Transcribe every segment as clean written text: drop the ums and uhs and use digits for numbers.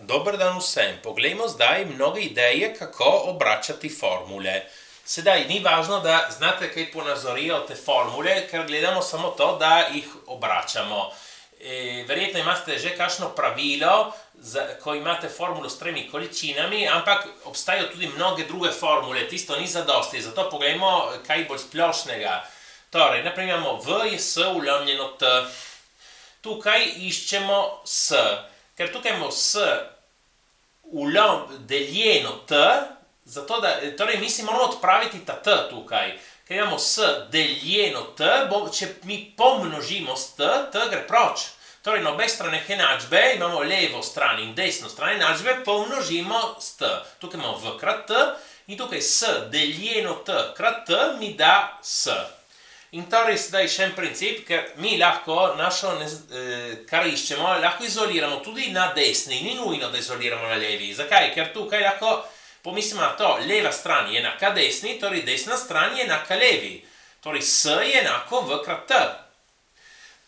Dobar dan vsem. Poglejmo zdaj mnoge ideje, kako obračati formule. Sedaj ni važno, da znate kaj ponazorijo te formule, ker gledamo samo to, da jih obračamo. Verjetno imate že kakšno pravilo, ko imate formulo s tremi količinami, ampak obstajajo tudi mnoge druge formule, tisto ni zadosti, zato poglejmo kaj bolj splošnega. Torej, naprimer imamo V je S ulomljeno T. Tukaj iščemo S. Ker tukaj imamo S deljeno T, zato da, torej mi si moramo odpraviti ta T tukaj. Ker imamo S deljeno T, če mi pomnožimo s T, T gre proč. Torej na obe straneh enačbe imamo levo stran in desno stran enačbe, pomnožimo s T. Tukaj imamo V krat T in tukaj S deljeno T krat T mi da S. In torej sedaj še en princip, ker mi lahko našo, kar iščemo, lahko izoliramo tudi na desni, ni nujno, da izoliramo na levi. Zakaj? Ker tukaj lahko pomislimo na to, leva stran je enaka desni, torej desna stran je enaka levi. Torej S je enako V krat T.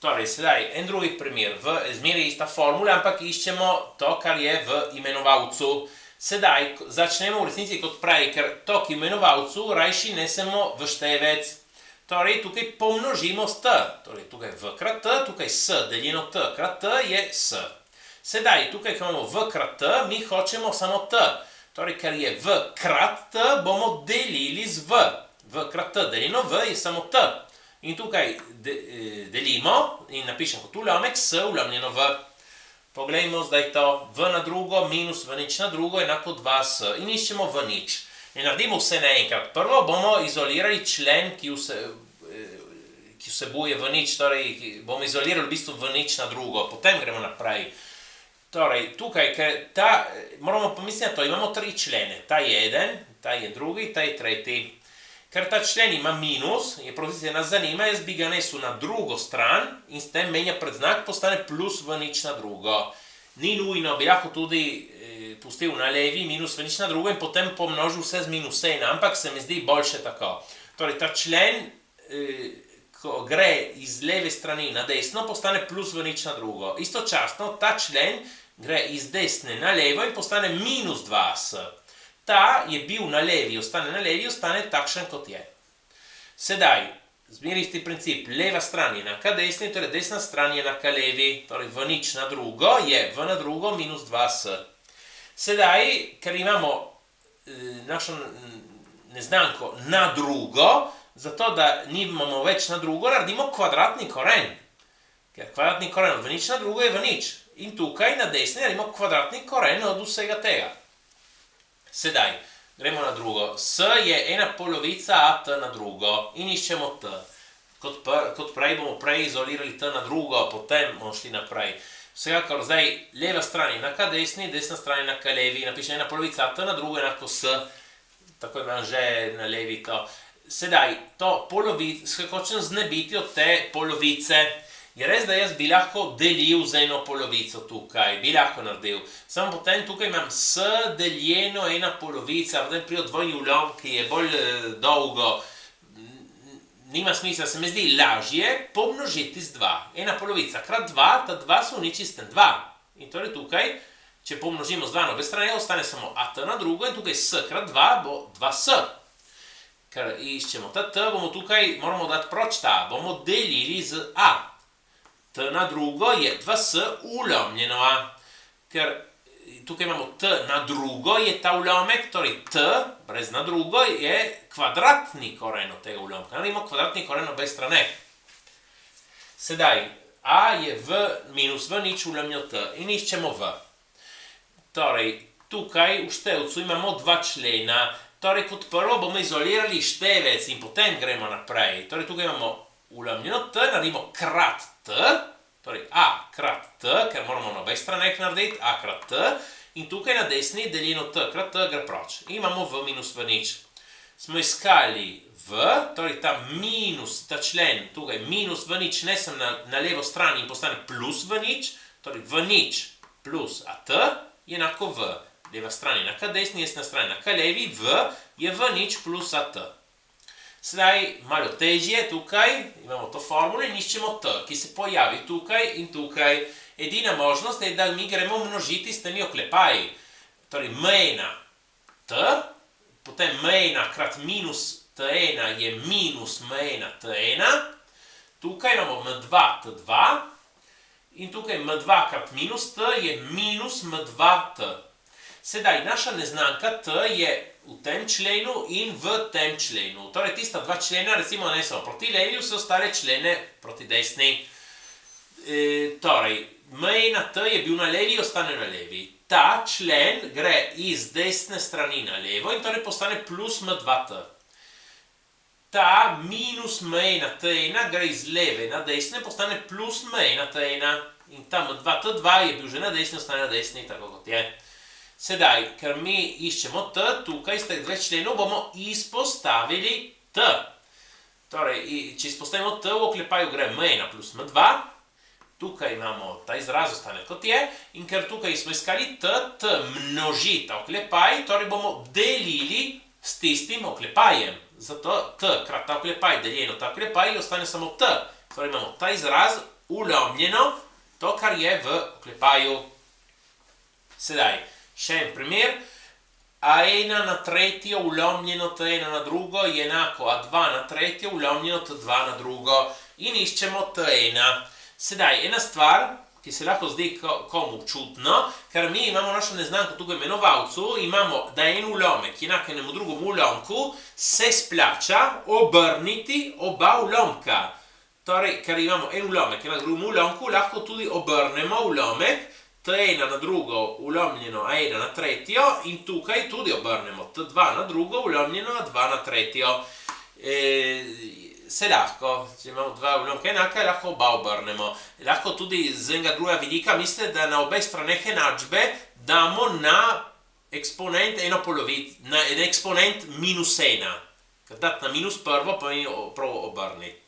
Torej sedaj en drugi primer, zmeraj ista formula, ampak iščemo to, kar je v imenovalcu. Sedaj začnemo v resnici kot prej, ker to k imenovalcu rajši nesemo v števec. Torej, tukaj pomnožimo s T. Torej, tukaj V krat T, tukaj S deljeno T krat T je S. Sedaj, tukaj, ko imamo V krat T, mi hočemo samo T. Torej, ker je V krat T, bomo delili z V. V krat T deljeno V je samo T. In tukaj delimo in napišem kot ulomek S ulomljeno V. Poglejmo zdaj to. V na drugo minus V nič na drugo enako 2S. In iščemo V nič. In naredimo vse naenkrat. Prvo bomo izolirali člen, ki vsebuje V nič, torej bomo izolirali v bistvu V nič na drugo, potem gremo naprej. Torej, tukaj, moramo pomisliti na to, imamo tri člene, ta je eden, ta je drugi, ta je tretji. Ker ta člen ima minus, je prosti, nas zanima, jaz bi ga nesel na drugo stran in s tem menja predznak, postane plus V nič na drugo. Ni nujno, bi lahko tudi pustil na levi, minus V nič na drugo in potem pomnožil vse z minus 1, ampak se mi zdi boljše tako. Torej, ta člen, ko gre iz leve strani na desno, postane plus V nič na drugo. Istočasno, ta člen gre iz desne na levo in postane minus 2S. Ta je bil na levi, ostane takšen kot je. Sedaj, zmeri isti princip, leva stran je enaka desni, torej desna stran je enaka levi, torej V nič na drugo je V na drugo minus 2S. Sedaj, ker imamo našo neznanko na drugo, zato da nimamo več na drugo, naredimo kvadratni koren. Ker kvadratni koren od V nič na drugo je V nič. In tukaj na desni naredimo kvadratni koren od vsega tega. Sedaj, gremo na drugo. S je ena polovica AT na drugo in iščemo T. Kot prej bomo prej izolirali T na drugo, potem bomo šli naprej. Vsekakor zdaj leva stran je enaka desni, desna stran je enaka levi, napišem ena polovica T na drugo enako S, tako imam že na levi to. Sedaj, to polovico, hočem znebiti od te polovice. Je res, da jaz bi lahko delil z eno polovico tukaj, bi lahko naredil. Samo potem tukaj imam S deljeno ena polovica, potem pride dvojni ulom, ki je bolj dolgo. Nima smisla, se mi zdi lažje pomnožiti z 2. Ena polovica krat 2, ta 2 so v nič istem 2. In torej tukaj, če pomnožimo z 2 na obe strani, ostane samo AT na drugo in tukaj S krat 2 bo 2S. Ker iščemo ta T, bomo tukaj, moramo dati proč ta, bomo delili z A. T na drugo je 2S ulomljeno A. Ker tukaj imamo T na drugo, je ta ulomek, torej T, brez na drugo, je kvadratni koren od tega ulomka. Naredimo kvadratni koren obe strane. Sedaj, A je V minus V nič ulomljeno T in iščemo V. Torej, tukaj v števcu imamo dva člena. Torej, kot prvo bomo izolirali števec in potem gremo naprej. Torej, tukaj imamo ulomljeno T, naredimo krat T, torej A krat T, ker moramo na obe straneh narediti, A krat T, in tukaj na desni deljeno T krat T gre proč. Imamo V minus V nič. Smo iskali V, torej ta minus, ta člen, tukaj minus V nič, nesem na levo stran in postane plus V nič, torej V nič plus AT je enako V. Leva stran je enaka desni, desna stran je enaka levi, V je V nič plus AT. Sedaj, malo težje tukaj, imamo to formulo in iščemo T, ki se pojavi tukaj in tukaj. Edina možnost je, da mi gremo množiti s temi oklepaji. Torej, m1 t, potem m1 krat minus t1 je minus m1 t1, tukaj imamo m2 t2 in tukaj m2 krat minus t je minus m2 t. Sedaj, naša neznanka t je v tem členu in v tem členu. Torej, tista dva člena, recimo, ne so proti levi, vse ostale člene proti desni. Torej, m1 t je bil na levi, ostane na levi. Ta člen gre iz desne strani na levo in torej postane plus m2 t. Ta minus m1 t1 gre iz leve na desne, postane plus m1 t1. In ta m2 t2 je bil že na desni, ostane na desni, tako kot je. Sedaj, ker mi iščemo t, tukaj iz teh dveh členov bomo izpostavili t. Torej, če izpostavimo t, v oklepaju gre m1 plus m2, tukaj imamo ta izraz, ostane kot je, in ker tukaj smo iskali t, t množi ta oklepaj, torej bomo delili s tistim oklepajem. Zato t krat ta oklepaj deljeno ta oklepaj, ostane samo t. Torej imamo ta izraz ulomljeno, to, kar je v oklepaju. Sedaj, še en primer. A1 na tretjo ulomljeno t1 na drugo je enako A2 na tretjo ulomljeno t2 na drugo. In iščemo t1. Sedaj, ena stvar, ki se lahko zdi komu čudno, ker mi imamo našo neznanko tukaj v imenovalcu, imamo, da je en ulomek enak enemu drugemu ulomku, se splača obrniti oba ulomka. Torej, ker imamo en ulomek enak drugemu ulomku, lahko tudi obrnemo ulomek t1 na drugo ulomljeno a1 na tretjo in tukaj tudi obrnemo t2 na drugo ulomljeno a2 na tretjo. Se lahko, če imamo dva ulomka enaka, lahko oba obrnemo. Lahko tudi z enega drugega vidika mislite, da na obeh straneh enačbe damo na eksponent eno polovico, na en eksponent minus 1. Ker dati na minus prvo pomeni prav obrniti.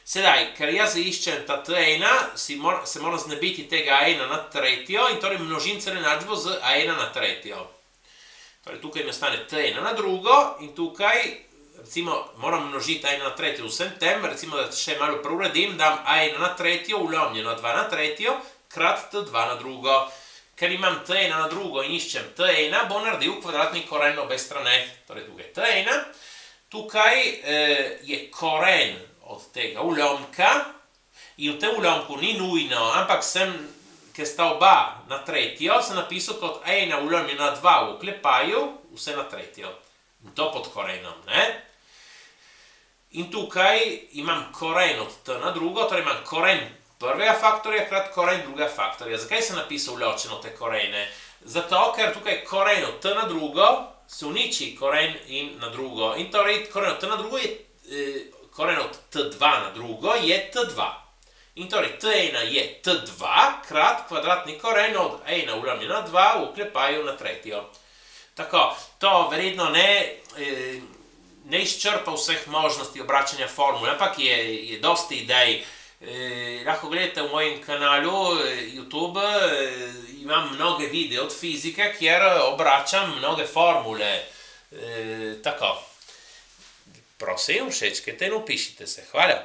Sedaj, ker jaz iščem ta t1, se moram znebiti tega a1 na tretjo in torej množim celo enačbo z a1 na tretjo. Torej, tukaj mi ostane t1 na drugo in tukaj, recimo, moram množiti a1 na tretjo vsem tem, recimo, da še malo preuredim, dam a1 na tretjo ulomljeno a2 na tretjo krat t2 na drugo. Ker imam t1 na drugo in iščem t1, bo naredil kvadratni koren na obe strane. Torej, tukaj t1, tukaj je koren od tega ulomka in v tem ulomku ni nujno, ampak ker sta oba na tretjo, sem napisal kot a1 ulomljeno na 2 v oklepaju, vse na tretjo. In to pod korenom, ne? In tukaj imam koren od t na drugo, torej imam koren prvega faktorja krat koren drugega faktorja. Zakaj sem napisal ločeno te korene? Zato, ker tukaj koren od t na drugo se uniči koren in na drugo. In torej koren od t na drugo je koren od t2 na drugo je t2. In torej t1 je t2 krat kvadratni koren od a1 ulomljeno na 2 v oklepaju na tretjo. Tako, to verjetno ne izčrpa vseh možnosti obračanja formule, ampak je dosti idej. Lahko gledate v mojem kanalu YouTube, imam mnoge videe od fizike, kjer obračam mnoge formule. Tako. Prosim, všečkajte in upišite se. Hvala.